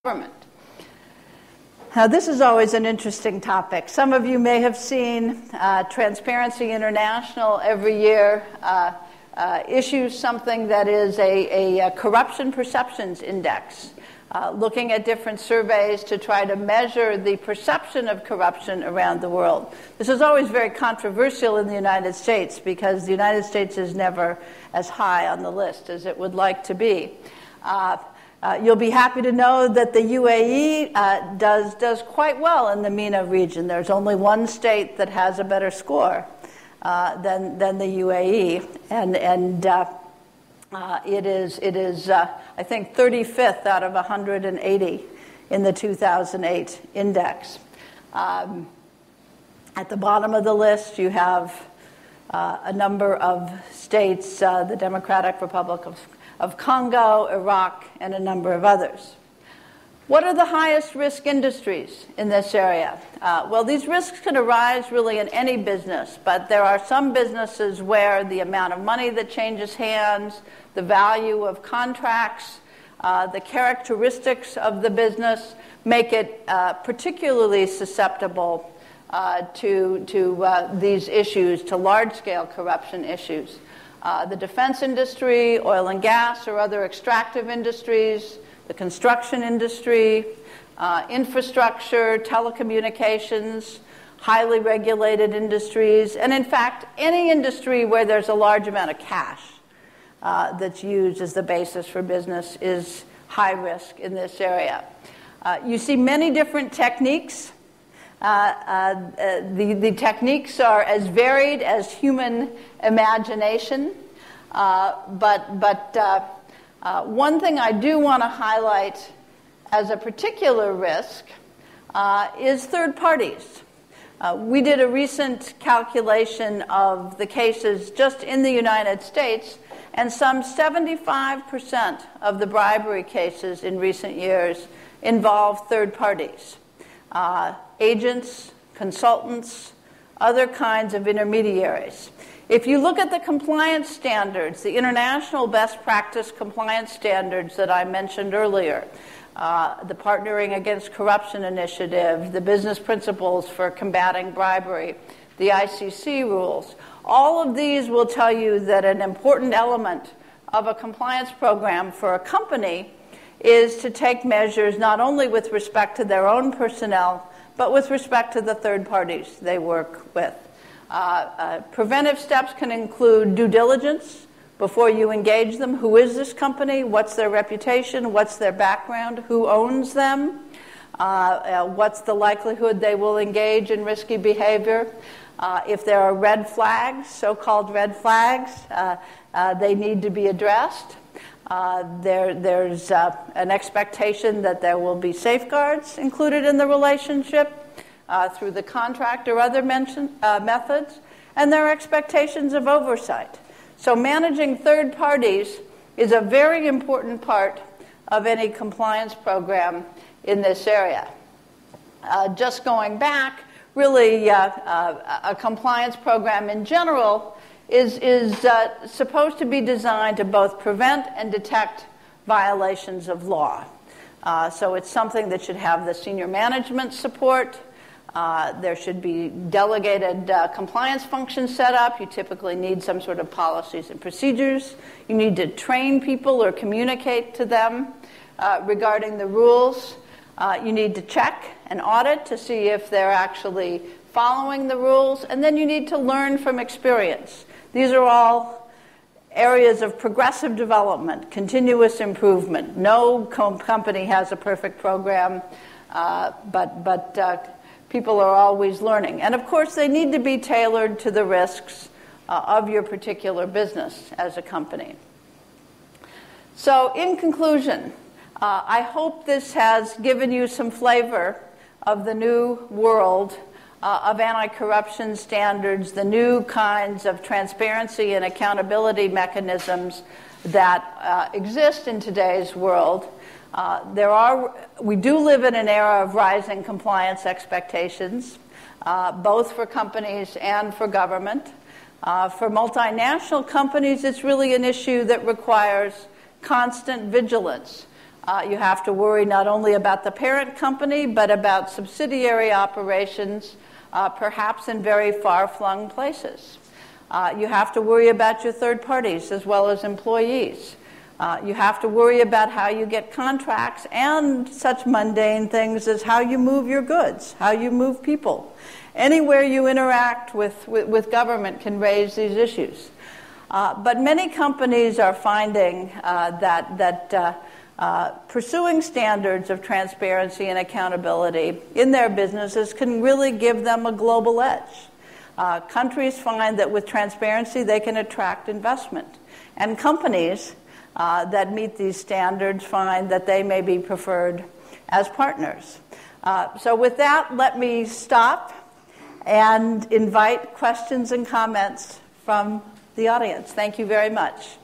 government. Now, this is always an interesting topic. Some of you may have seen Transparency International every year issues something that is a corruption perceptions index, looking at different surveys to try to measure the perception of corruption around the world. This is always very controversial in the United States because the United States is never as high on the list as it would like to be. You'll be happy to know that the UAE does quite well in the MENA region. There's only one state that has a better score than the UAE, and it is I think 35th out of 180 in the 2008 index. At the bottom of the list, you have a number of states, the Democratic Republic of Congo, Iraq, and a number of others. What are the highest risk industries in this area? Well, these risks can arise really in any business, but there are some businesses where the amount of money that changes hands, the value of contracts, the characteristics of the business make it particularly susceptible to these issues, to large-scale corruption issues. The defense industry, oil and gas or other extractive industries, the construction industry, infrastructure, telecommunications, highly regulated industries, and in fact, any industry where there's a large amount of cash that's used as the basis for business is high risk in this area. You see many different techniques. The techniques are as varied as human imagination, but one thing I do want to highlight as a particular risk is third parties. We did a recent calculation of the cases just in the United States, and some 75% of the bribery cases in recent years involve third parties. Agents, consultants, other kinds of intermediaries. If you look at the compliance standards, the international best practice compliance standards that I mentioned earlier, the Partnering Against Corruption Initiative, the Business Principles for Combating Bribery, the ICC rules, all of these will tell you that an important element of a compliance program for a company is to take measures not only with respect to their own personnel, but with respect to the third parties they work with. Preventive steps can include due diligence before you engage them. Who is this company? What's their reputation? What's their background? Who owns them? What's the likelihood they will engage in risky behavior? If there are red flags, so-called red flags, they need to be addressed. There's an expectation that there will be safeguards included in the relationship through the contract or other methods, and there are expectations of oversight. So managing third parties is a very important part of any compliance program in this area. Just going back, really a compliance program in general is supposed to be designed to both prevent and detect violations of law. So it's something that should have the senior management support. There should be delegated compliance functions set up. You typically need some sort of policies and procedures. You need to train people or communicate to them regarding the rules. You need to check and audit to see if they're actually following the rules. And then you need to learn from experience. These are all areas of progressive development, continuous improvement. No company has a perfect program, but people are always learning. And of course, they need to be tailored to the risks of your particular business as a company. So in conclusion, I hope this has given you some flavor of the new world of anti-corruption standards, the new kinds of transparency and accountability mechanisms that exist in today's world. We do live in an era of rising compliance expectations, both for companies and for government. For multinational companies, it's really an issue that requires constant vigilance You have to worry not only about the parent company, but about subsidiary operations, perhaps in very far-flung places. You have to worry about your third parties as well as employees. You have to worry about how you get contracts and such mundane things as how you move your goods, how you move people. Anywhere you interact with government can raise these issues. But many companies are finding that pursuing standards of transparency and accountability in their businesses can really give them a global edge. Countries find that with transparency they can attract investment. And companies that meet these standards find that they may be preferred as partners. So with that, let me stop and invite questions and comments from the audience. Thank you very much.